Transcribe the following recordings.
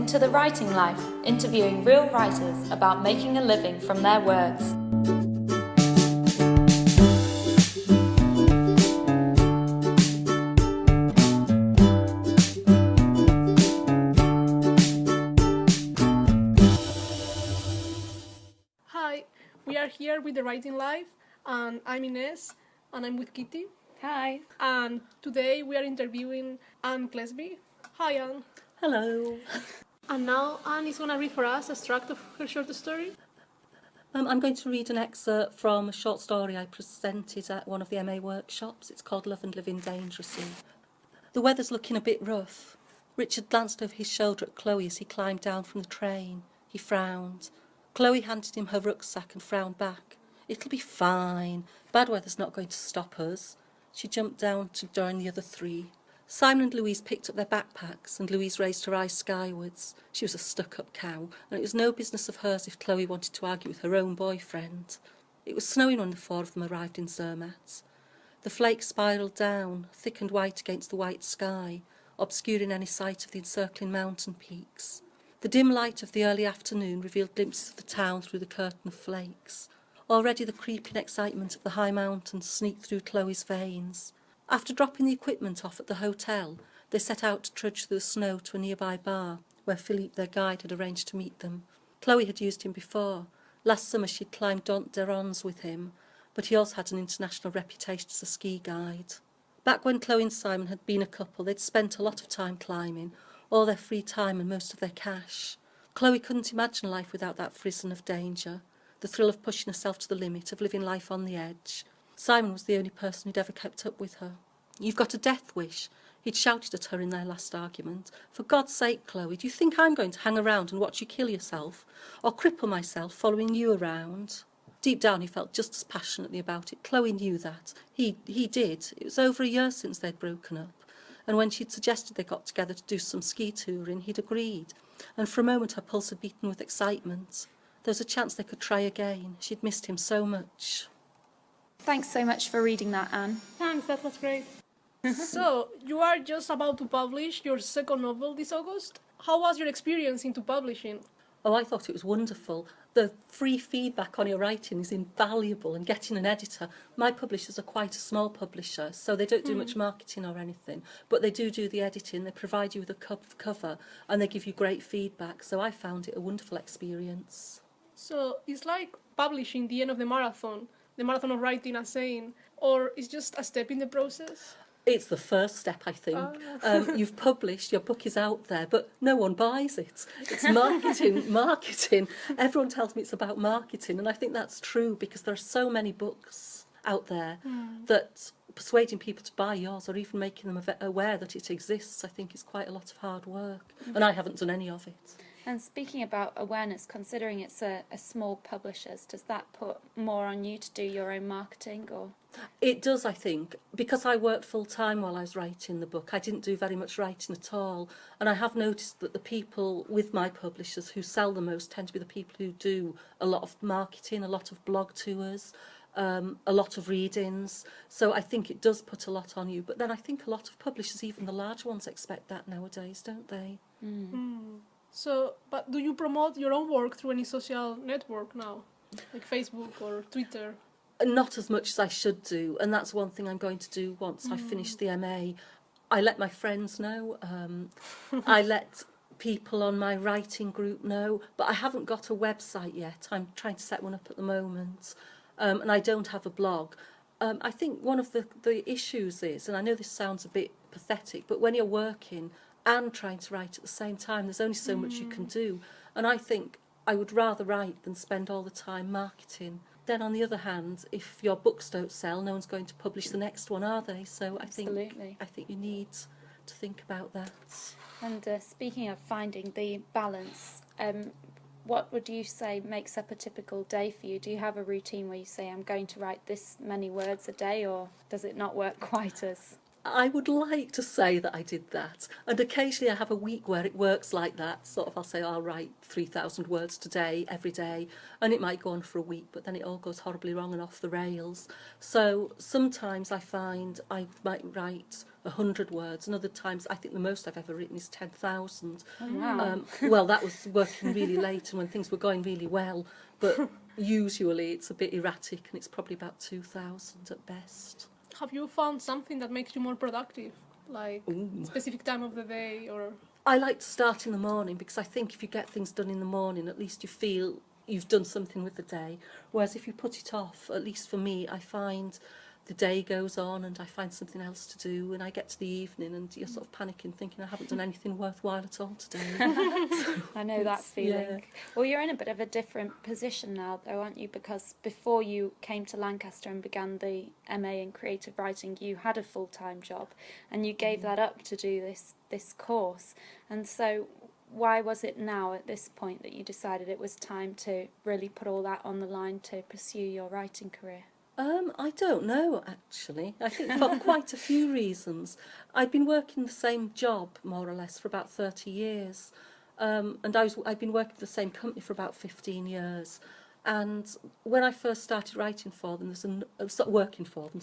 to The Writing Life, interviewing real writers about making a living from their words. Hi, we are here with The Writing Life, and I'm Ines, and I'm with Kitty. Hi. And today we are interviewing Anne Cleasby. Hi, Anne. Hello. And now Anne is going to read for us a extract of her short story. I'm going to read an excerpt from a short story I presented at one of the MA workshops. It's called Love and Living Dangerously. The weather's looking a bit rough. Richard glanced over his shoulder at Chloe as he climbed down from the train. He frowned. Chloe handed him her rucksack and frowned back. It'll be fine. Bad weather's not going to stop us. She jumped down to join the other three. Simon and Louise picked up their backpacks, and Louise raised her eyes skywards. She was a stuck-up cow, and it was no business of hers if Chloe wanted to argue with her own boyfriend. It was snowing when the four of them arrived in Zermatt. The flakes spiralled down, thick and white against the white sky, obscuring any sight of the encircling mountain peaks. The dim light of the early afternoon revealed glimpses of the town through the curtain of flakes. Already the creeping excitement of the high mountains sneaked through Chloe's veins. After dropping the equipment off at the hotel, they set out to trudge through the snow to a nearby bar, where Philippe, their guide, had arranged to meet them. Chloe had used him before. Last summer she'd climbed Dent d'Herens with him, but he also had an international reputation as a ski guide. Back when Chloe and Simon had been a couple, they'd spent a lot of time climbing, all their free time and most of their cash. Chloe couldn't imagine life without that frisson of danger, the thrill of pushing herself to the limit, of living life on the edge. Simon was the only person who'd ever kept up with her. You've got a death wish, he'd shouted at her in their last argument. For God's sake, Chloe, do you think I'm going to hang around and watch you kill yourself? Or cripple myself following you around? Deep down he felt just as passionately about it. Chloe knew that. He did. It was over a year since they'd broken up. And when she'd suggested they got together to do some ski touring, he'd agreed. And for a moment her pulse had beaten with excitement. There was a chance they could try again. She'd missed him so much. Thanks so much for reading that, Anne. Thanks, that was great. So, you are just about to publish your second novel this August. How was your experience into publishing? Oh, I thought it was wonderful. The free feedback on your writing is invaluable, and getting an editor. My publishers are quite a small publisher, so they don't do much marketing or anything, but they do the editing. They provide you with a cover, and they give you great feedback, so I found it a wonderful experience. So, it's like publishing the end of the marathon of writing and saying, or it's just a step in the process? It's the first step, I think. You've published, your book is out there, but no one buys it. It's marketing. Everyone tells me it's about marketing, and I think that's true because there are so many books out there that persuading people to buy yours or even making them aware that it exists, I think is quite a lot of hard work, and I haven't done any of it. And speaking about awareness, considering it's a small publishers, does that put more on you to do your own marketing? Or it does, I think. Because I worked full-time while I was writing the book, I didn't do very much writing at all. And I have noticed that the people with my publishers who sell the most tend to be the people who do a lot of marketing, a lot of blog tours, a lot of readings. So I think it does put a lot on you. But then I think a lot of publishers, even the large ones, expect that nowadays, don't they? So, but do you promote your own work through any social network now? Like Facebook or Twitter? Not as much as I should do, and that's one thing I'm going to do once I finish the MA. I let my friends know, I let people on my writing group know, but I haven't got a website yet. I'm trying to set one up at the moment, and I don't have a blog. I think one of the issues is, and I know this sounds a bit pathetic, but when you're working and trying to write at the same time, there's only so much you can do. And I think I would rather write than spend all the time marketing. Then on the other hand, if your books don't sell, no one's going to publish the next one, are they? So I think you need to think about that. And speaking of finding the balance, what would you say makes up a typical day for you? Do you have a routine where you say, I'm going to write this many words a day, or does it not work quite as... I would like to say that I did that. And occasionally I have a week where it works like that. Sort of, I'll say, I'll write 3,000 words today, every day. And it might go on for a week, but then it all goes horribly wrong and off the rails. So sometimes I find I might write 100 words, and other times I think the most I've ever written is 10,000. Oh, wow. Well, that was working really late and when things were going really well. But usually it's a bit erratic and it's probably about 2,000 at best. Have you found something that makes you more productive? Like specific time of the day or... I like to start in the morning because I think if you get things done in the morning, at least you feel you've done something with the day. Whereas if you put it off, at least for me, I find the day goes on and I find something else to do, and I get to the evening and you're sort of panicking, thinking I haven't done anything worthwhile at all today. I know that feeling. Yeah. Well, you're in a bit of a different position now, though, aren't you? Because before you came to Lancaster and began the MA in creative writing, you had a full-time job, and you gave that up to do this course. And so, why was it now at this point that you decided it was time to really put all that on the line to pursue your writing career? I don't know, actually. I think for quite a few reasons. I'd been working the same job, more or less, for about 30 years. And I'd been working for the same company for about 15 years. And when I first started writing for them, working for them,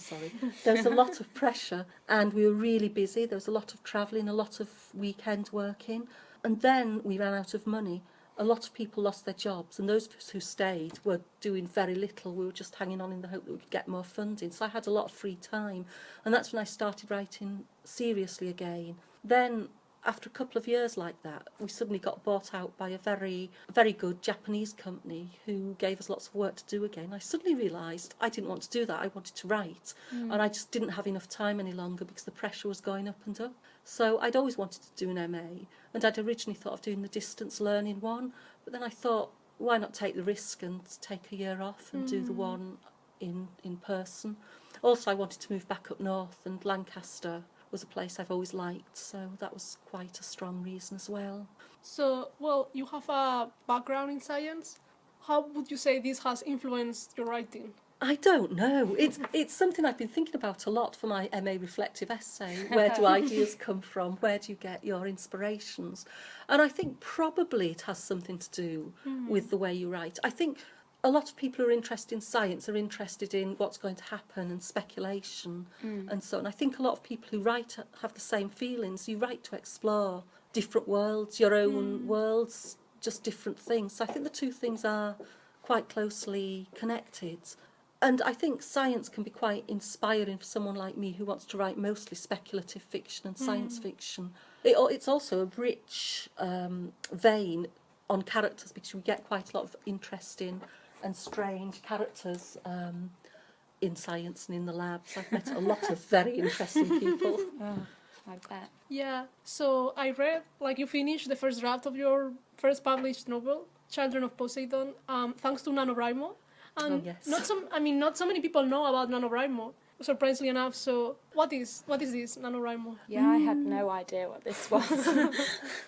there was a lot of pressure and we were really busy. There was a lot of travelling, a lot of weekend working. And then we ran out of money. A lot of people lost their jobs, and those of us who stayed were doing very little. We were just hanging on in the hope that we could get more funding. So I had a lot of free time, and that's when I started writing seriously again. Then, after a couple of years like that, we suddenly got bought out by a very, very good Japanese company who gave us lots of work to do again. I suddenly realised I didn't want to do that. I wanted to write, and I just didn't have enough time any longer because the pressure was going up and up. So I'd always wanted to do an MA, and I'd originally thought of doing the distance learning one, but then I thought, why not take the risk and take a year off and do the one in person. Also, I wanted to move back up north, and Lancaster was a place I've always liked, so that was quite a strong reason as well. So, well, you have a background in science. How would you say this has influenced your writing? I don't know. It's something I've been thinking about a lot for my MA reflective essay. Where do ideas come from? Where do you get your inspirations? And I think probably it has something to do with the way you write. I think a lot of people who are interested in science are interested in what's going to happen and speculation and so on. I think a lot of people who write have the same feelings. You write to explore different worlds, your own worlds, just different things. So I think the two things are quite closely connected. And I think science can be quite inspiring for someone like me who wants to write mostly speculative fiction and science fiction. It's also a rich vein on characters because we get quite a lot of interesting and strange characters in science and in the labs. I've met a lot of very interesting people. Oh, I bet. Yeah, so I read, like, you finished the first draft of your first published novel, Children of Poseidon, thanks to NaNoWriMo. And yes. not so many people know about NaNoWriMo, surprisingly enough. So what is this NaNoWriMo? Yeah, I had no idea what this was.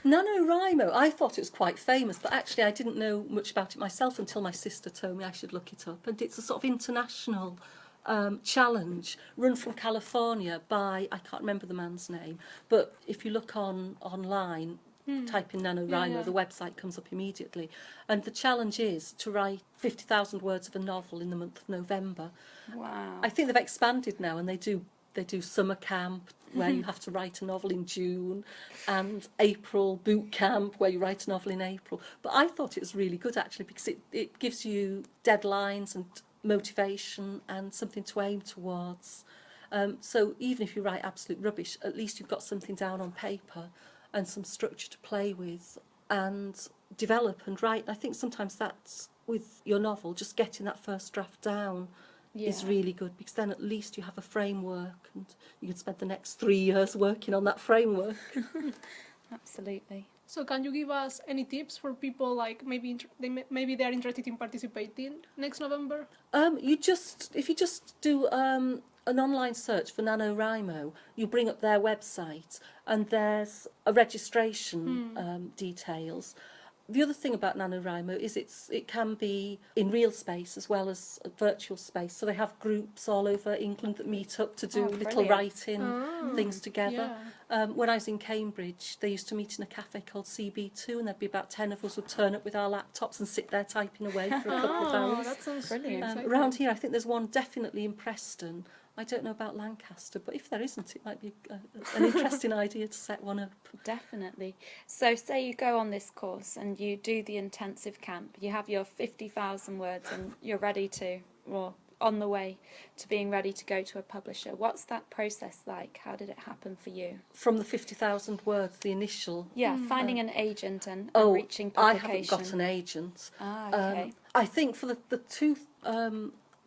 NaNoWriMo, I thought it was quite famous, but actually I didn't know much about it myself until my sister told me I should look it up. And it's a sort of international challenge run from California by, I can't remember the man's name, but if you look online, type in NaNoWriMo, the website comes up immediately. And the challenge is to write 50,000 words of a novel in the month of November. Wow. I think they've expanded now, and they do summer camp where you have to write a novel in June, and April boot camp where you write a novel in April. But I thought it was really good actually because it gives you deadlines and motivation and something to aim towards. So even if you write absolute rubbish, at least you've got something down on paper and some structure to play with and develop and write. I think sometimes that's with your novel, just getting that first draft down is really good because then at least you have a framework and you can spend the next 3 years working on that framework. Absolutely. So can you give us any tips for people, like maybe they're interested in participating next November? If you just do an online search for NaNoWriMo, you bring up their website and there's a registration details. The other thing about NaNoWriMo is it can be in real space as well as virtual space. So they have groups all over England that meet up to do little brilliant. writing things together. Yeah. When I was in Cambridge, they used to meet in a cafe called CB2, and there'd be about 10 of us would turn up with our laptops and sit there typing away for a couple of hours. That sounds Brilliant. exciting. Around here, I think there's one definitely in Preston. I don't know about Lancaster, but if there isn't, it might be an interesting idea to set one up. Definitely. So say you go on this course and you do the intensive camp, you have your 50,000 words and you're ready to, or on the way to being ready to go to a publisher. What's that process like? How did it happen for you? From the 50,000 words, the initial... Yeah, finding an agent and Oh, reaching I publication. haven't got an agent. Okay. I think for the two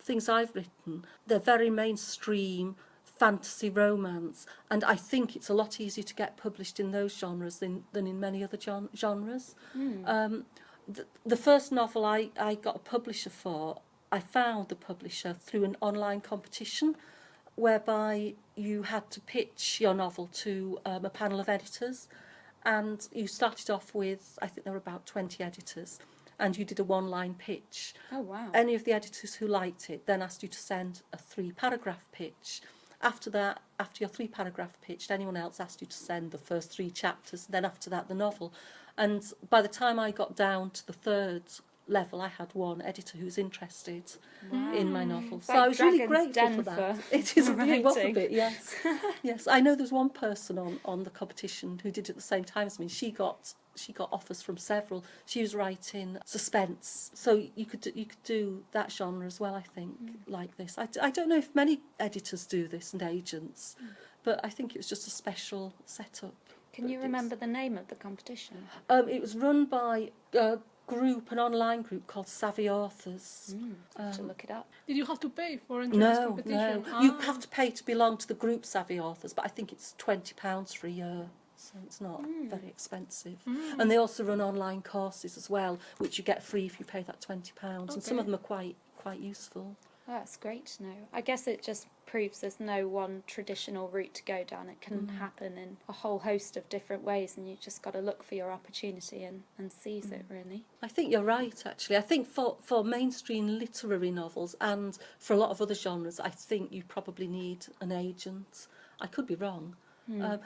things I've written, they're very mainstream fantasy romance, and I think it's a lot easier to get published in those genres than in many other genres. The first novel I got a publisher for, I found the publisher through an online competition whereby you had to pitch your novel to a panel of editors, and you started off with, I think there were about 20 editors, and you did a one-line pitch. Oh, wow. Any of the editors who liked it then asked you to send a 3-paragraph pitch. After that, after your 3-paragraph pitch, anyone else asked you to send the first 3 chapters, then after that the novel. And by the time I got down to the 3rd level, I had one editor who was interested in my novel. So Like I was really Dragon's grateful Den for that. for It was a writing. bit, yes. Yes, I know there's one person on the competition who did it at the same time as me. She got offers from several. She was writing suspense, so you could do that genre as well. I think like this. I don't know if many editors do this and agents, but I think it was just a special setup. Can you remember the name of the competition? It was run by an online group called Savvy Authors. To look it up. Did you have to pay for entering this No, competition? you have to pay to belong to the group Savvy Authors, but I think it's £20 for a year, so it's not very expensive. And they also run online courses as well, which you get free if you pay that £20, and some of them are quite useful. Oh, that's great to know. I guess it just proves there's no one traditional route to go down. It can happen in a whole host of different ways, and you just got to look for your opportunity and seize it, really. I think you're right, actually. I think for mainstream literary novels and for a lot of other genres, I think you probably need an agent. I could be wrong.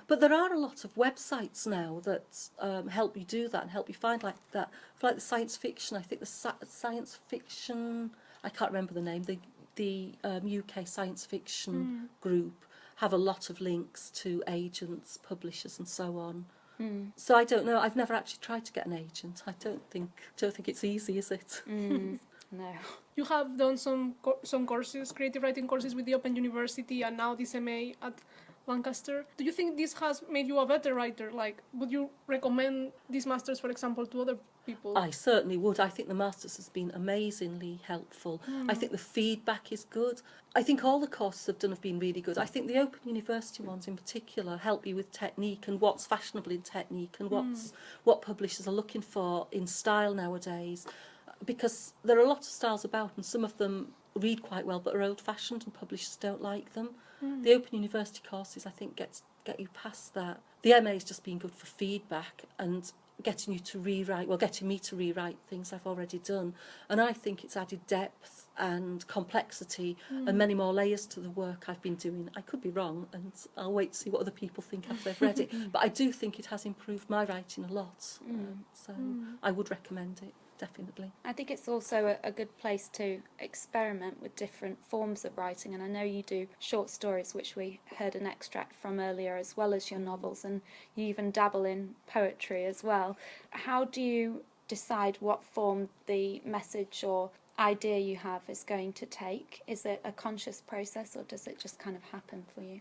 But there are a lot of websites now that help you do that and help you find like that. For like the science fiction, I think the science fiction, I can't remember the name, the UK science fiction group have a lot of links to agents, publishers and so on. So I don't know, I've never actually tried to get an agent. I don't think it's easy, is it? No. You have done some courses, creative writing courses with the Open University, and now this MA at Lancaster. Do you think this has made you a better writer? Like, would you recommend these masters, for example, to other people? I certainly would. I think the Masters has been amazingly helpful. I think the feedback is good. I think all the courses have been really good. I think the Open University ones in particular help you with technique and what's fashionable in technique and what publishers are looking for in style nowadays. Because there are a lot of styles about and some of them read quite well but are old-fashioned and publishers don't like them. The Open University courses, I think, get you past that. The MA has just been good for feedback and getting me to rewrite things I've already done. And I think it's added depth and complexity and many more layers to the work I've been doing. I could be wrong, and I'll wait to see what other people think after they've read it. But I do think it has improved my writing a lot. So I would recommend it. Definitely. I think it's also a good place to experiment with different forms of writing, and I know you do short stories, which we heard an extract from earlier, as well as your novels, and you even dabble in poetry as well. How do you decide what form the message or idea you have is going to take? Is it a conscious process, or does it just kind of happen for you?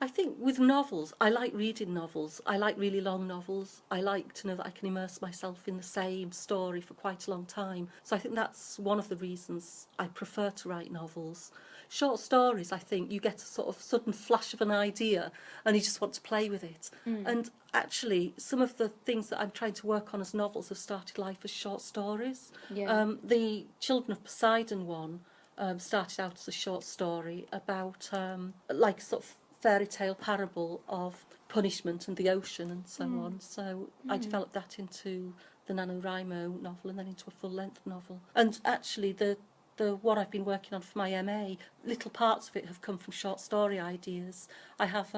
I think with novels, I like reading novels. I like really long novels. I like to know that I can immerse myself in the same story for quite a long time. So I think that's one of the reasons I prefer to write novels. Short stories, I think, you get a sort of sudden flash of an idea and you just want to play with it. And actually, some of the things that I'm trying to work on as novels have started life as short stories. Yeah. The Children of Poseidon one started out as a short story about like sort of fairy tale parable of punishment and the ocean and so on. So I developed that into the NaNoWriMo novel and then into a full-length novel. And actually the one I've been working on for my MA, little parts of it have come from short story ideas. I have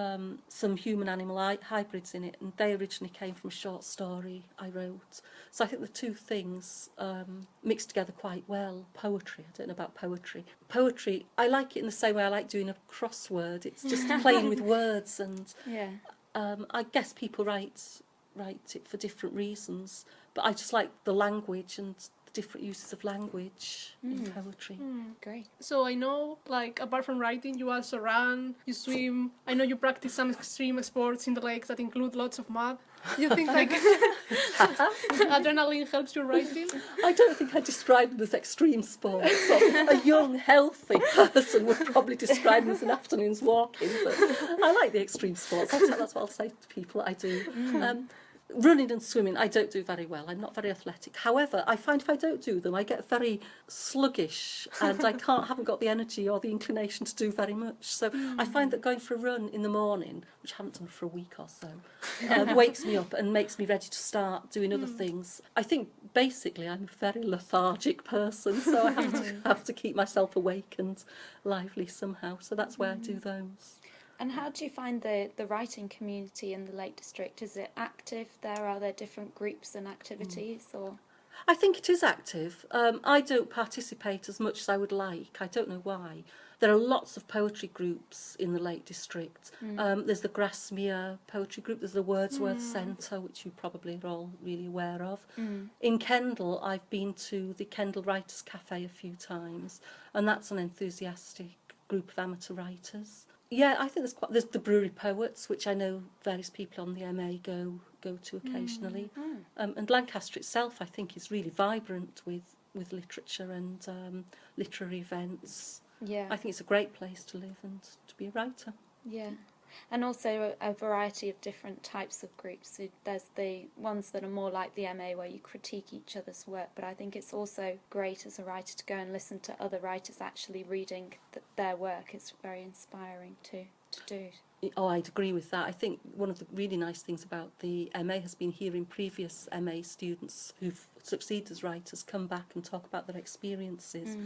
some human-animal hybrids in it, and they originally came from a short story I wrote. So I think the two things mix together quite well. Poetry, I don't know about poetry. Poetry, I like it in the same way I like doing a crossword. It's just playing with words, and I guess people write it for different reasons, but I just like the language and different uses of language in poetry. Great. So I know, like, apart from writing, you also run, you swim. I know you practice some extreme sports in the lakes that include lots of mud. You think, like, adrenaline helps your writing? I don't think I describe them as extreme sports. So a young, healthy person would probably describe them as an afternoon's walking, but I like the extreme sports. That's what I'll say to people I do. Running and swimming, I don't do very well. I'm not very athletic. However, I find if I don't do them, I get very sluggish and I haven't got the energy or the inclination to do very much. So I find that going for a run in the morning, which I haven't done for a week or so, wakes me up and makes me ready to start doing other things. I think basically I'm a very lethargic person, so I have to keep myself awake and lively somehow. So that's why I do those. And how do you find the writing community in the Lake District? Is it active there? Are there different groups and activities? Or I think it is active. I don't participate as much as I would like. I don't know why. There are lots of poetry groups in the Lake District. There's the Grasmere Poetry Group, there's the Wordsworth Centre, which you probably are all really aware of. In Kendal, I've been to the Kendal Writers' Cafe a few times, and that's an enthusiastic group of amateur writers. Yeah, I think there's the Brewery Poets, which I know various people on the MA go to occasionally. And Lancaster itself, I think, is really vibrant with literature and literary events. yeah, I think it's a great place to live and to be a writer. yeah. And also a variety of different types of groups. So there's the ones that are more like the MA where you critique each other's work, but I think it's also great as a writer to go and listen to other writers actually reading their work. It's very inspiring to do. Oh, I'd agree with that. I think one of the really nice things about the MA has been hearing previous MA students who've succeeded as writers come back and talk about their experiences.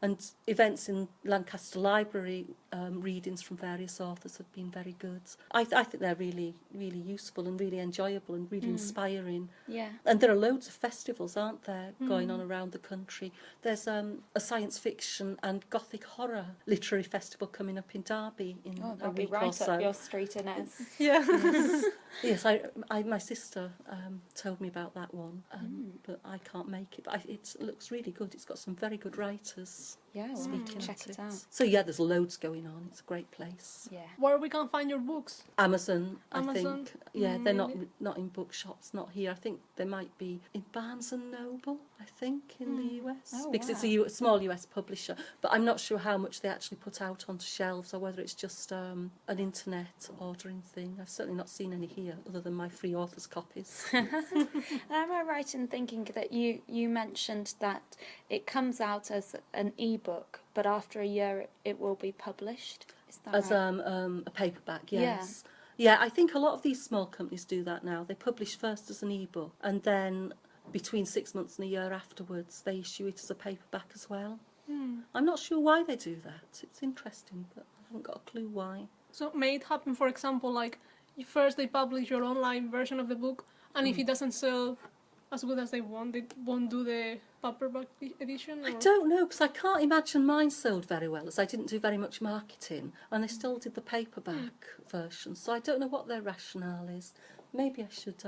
And events in Lancaster Library, readings from various authors have been very good. I think they're really, really useful and really enjoyable and really inspiring. Yeah. And there are loads of festivals, aren't there, going on around the country. There's a science fiction and gothic horror literary festival coming up in Derby in a that'd be week or right so. up your street, Inez. Yeah. Yes, my sister told me about that one, but I can't make it. But it looks really good. It's got some very good writers. Yeah, we'll Speaking check at it out. So yeah, there's loads going on. It's a great place. Yeah. Where we can find your books? Amazon, I Amazon? think. Yeah, they're Maybe. not in bookshops, not here. I think they might be in Barnes and Noble, I think, in the US, Oh, because it's wow. a small US publisher. But I'm not sure how much they actually put out onto shelves, or whether it's just an internet ordering thing. I've certainly not seen any here, other than my free author's copies. Am I right in thinking that you mentioned that it comes out as an e-book, but after a year it will be published? Is that As right? a paperback, yes. Yeah, I think a lot of these small companies do that now. They publish first as an e-book, and then between 6 months and a year afterwards, they issue it as a paperback as well. I'm not sure why they do that. It's interesting, but I haven't got a clue why. So may it happen, for example, like first they publish your online version of the book, and if it doesn't sell as good as they won't do the paperback edition? Or? I don't know, because I can't imagine mine sold very well, as I didn't do very much marketing, and they still did the paperback version. So I don't know what their rationale is. Maybe I should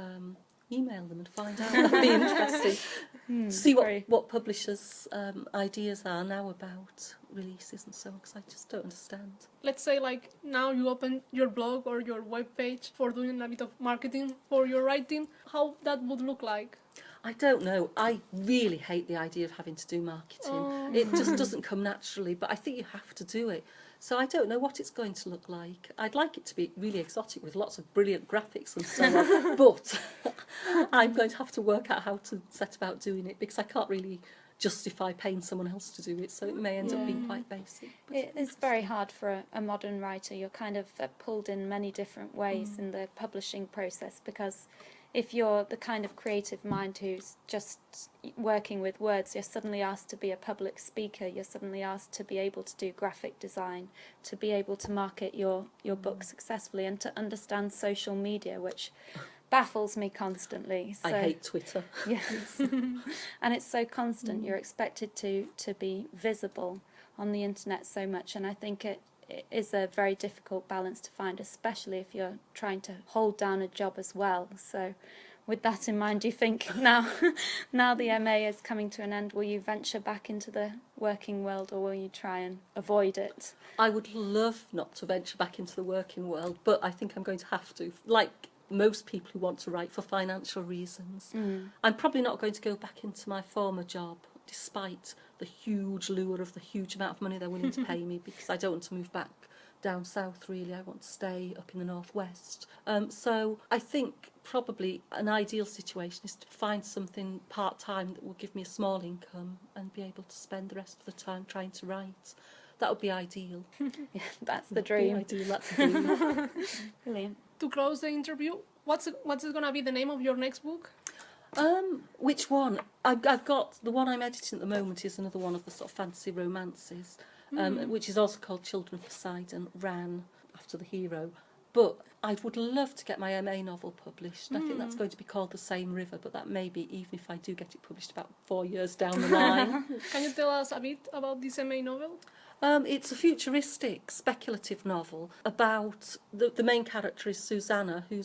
email them and find out. That'd be interesting. See what publishers' ideas are now about releases and so on, because I just don't understand. Let's say, like, now you open your blog or your webpage for doing a bit of marketing for your writing. How that would look like? I don't know. I really hate the idea of having to do marketing. It just doesn't come naturally, but I think you have to do it. So I don't know what it's going to look like. I'd like it to be really exotic with lots of brilliant graphics and so on, but I'm going to have to work out how to set about doing it, because I can't really justify paying someone else to do it, so it may end up being quite basic. It is very hard for a modern writer. You're kind of pulled in many different ways in the publishing process, because if you're the kind of creative mind who's just working with words, you're suddenly asked to be a public speaker, you're suddenly asked to be able to do graphic design, to be able to market your book successfully, and to understand social media, which baffles me constantly. So, I hate Twitter. Yes. And it's so constant. You're expected to be visible on the internet so much, and I think it is a very difficult balance to find, especially if you're trying to hold down a job as well. So with that in mind, do you think now the MA is coming to an end, will you venture back into the working world, or will you try and avoid it? I would love not to venture back into the working world, but I think I'm going to have to, like most people who want to write for financial reasons. I'm probably not going to go back into my former job, despite the huge lure of the huge amount of money they're willing to pay me, because I don't want to move back down south, really. I want to stay up in the northwest. So I think probably an ideal situation is to find something part-time that will give me a small income and be able to spend the rest of the time trying to write. That would be ideal. Yeah, that's the dream. Ideal, that's the dream. Brilliant. To close the interview, what's going to be the name of your next book? Which one? I've got the one I'm editing at the moment is another one of the sort of fantasy romances, which is also called Children of Poseidon, ran after the hero. But I would love to get my MA novel published. I think that's going to be called The Same River, but that may be, even if I do get it published, about 4 years down the line. Can you tell us a bit about this MA novel? It's a futuristic, speculative novel about the main character is Susanna, who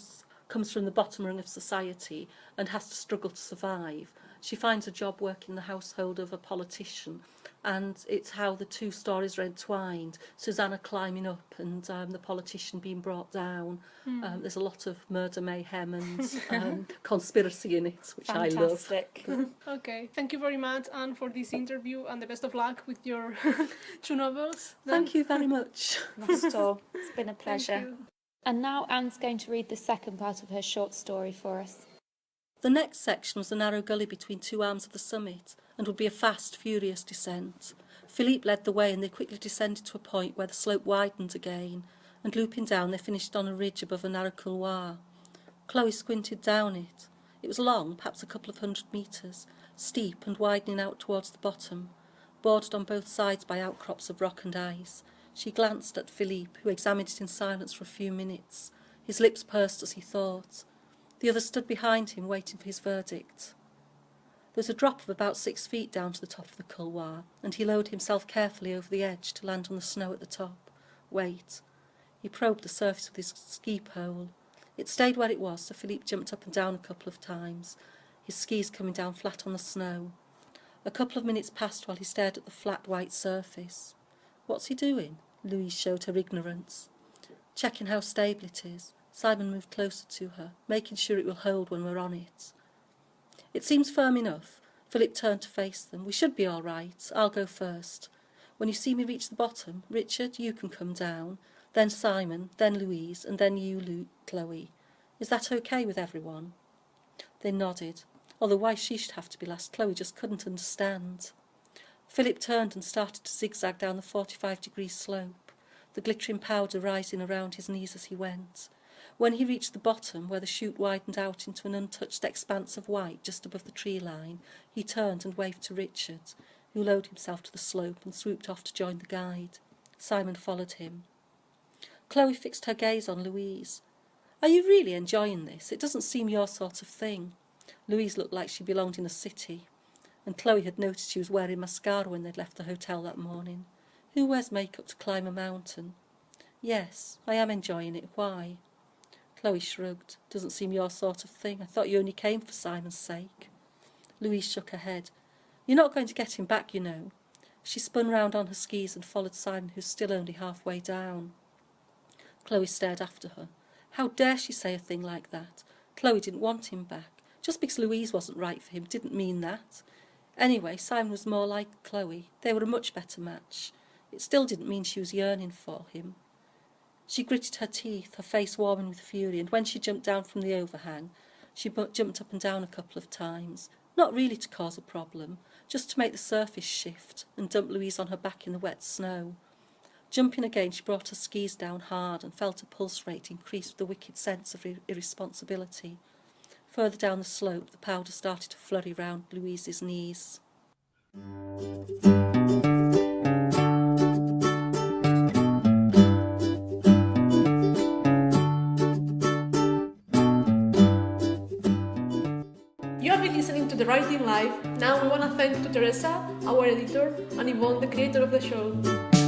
comes from the bottom rung of society and has to struggle to survive. She finds a job working in the household of a politician, and it's how the two stories are entwined. Susanna climbing up and the politician being brought down. There's a lot of murder, mayhem and conspiracy in it, which Fantastic. I love. Okay, thank you very much, Anne, for this interview, and the best of luck with your 2 novels. Thank you very much. Not at all. It's been a Thank pleasure. you. And now Anne's going to read the second part of her short story for us. The next section was a narrow gully between two arms of the summit, and would be a fast, furious descent. Philippe led the way, and they quickly descended to a point where the slope widened again, and looping down they finished on a ridge above a narrow couloir. Chloe squinted down it. It was long, perhaps a couple of 100 metres, steep and widening out towards the bottom, bordered on both sides by outcrops of rock and ice. She glanced at Philippe, who examined it in silence for a few minutes. His lips pursed as he thought. The other stood behind him, waiting for his verdict. There was a drop of about 6 feet down to the top of the couloir, and he lowered himself carefully over the edge to land on the snow at the top. Wait. He probed the surface with his ski pole. It stayed where it was, so Philippe jumped up and down a couple of times, his skis coming down flat on the snow. A couple of minutes passed while he stared at the flat white surface. What's he doing? Louise showed her ignorance. Checking how stable it is. Simon moved closer to her, making sure it will hold when we're on it. It seems firm enough. Philip turned to face them. We should be all right. I'll go first. When you see me reach the bottom, Richard, you can come down. Then Simon, then Louise, and then you, Chloe. Is that okay with everyone? They nodded. Although why she should have to be last, Chloe just couldn't understand. Philip turned and started to zigzag down the 45-degree slope, the glittering powder rising around his knees as he went. When he reached the bottom, where the chute widened out into an untouched expanse of white just above the tree line, he turned and waved to Richard, who lowered himself to the slope and swooped off to join the guide. Simon followed him. Chloe fixed her gaze on Louise. Are you really enjoying this? It doesn't seem your sort of thing. Louise looked like she belonged in a city, and Chloe had noticed she was wearing mascara when they'd left the hotel that morning. Who wears makeup to climb a mountain? Yes, I am enjoying it. Why? Chloe shrugged. Doesn't seem your sort of thing. I thought you only came for Simon's sake. Louise shook her head. You're not going to get him back, you know. She spun round on her skis and followed Simon, who's still only halfway down. Chloe stared after her. How dare she say a thing like that? Chloe didn't want him back. Just because Louise wasn't right for him didn't mean that. Anyway, Simon was more like Chloe. They were a much better match. It still didn't mean she was yearning for him. She gritted her teeth, her face warming with fury, and when she jumped down from the overhang, she jumped up and down a couple of times, not really to cause a problem, just to make the surface shift and dump Louise on her back in the wet snow. Jumping again, she brought her skis down hard and felt her pulse rate increase with a wicked sense of irresponsibility. Further down the slope, the powder started to flurry round Louise's knees. You have been listening to The Writing Live. Now we want to thank to Teresa, our editor, and Yvonne, the creator of the show.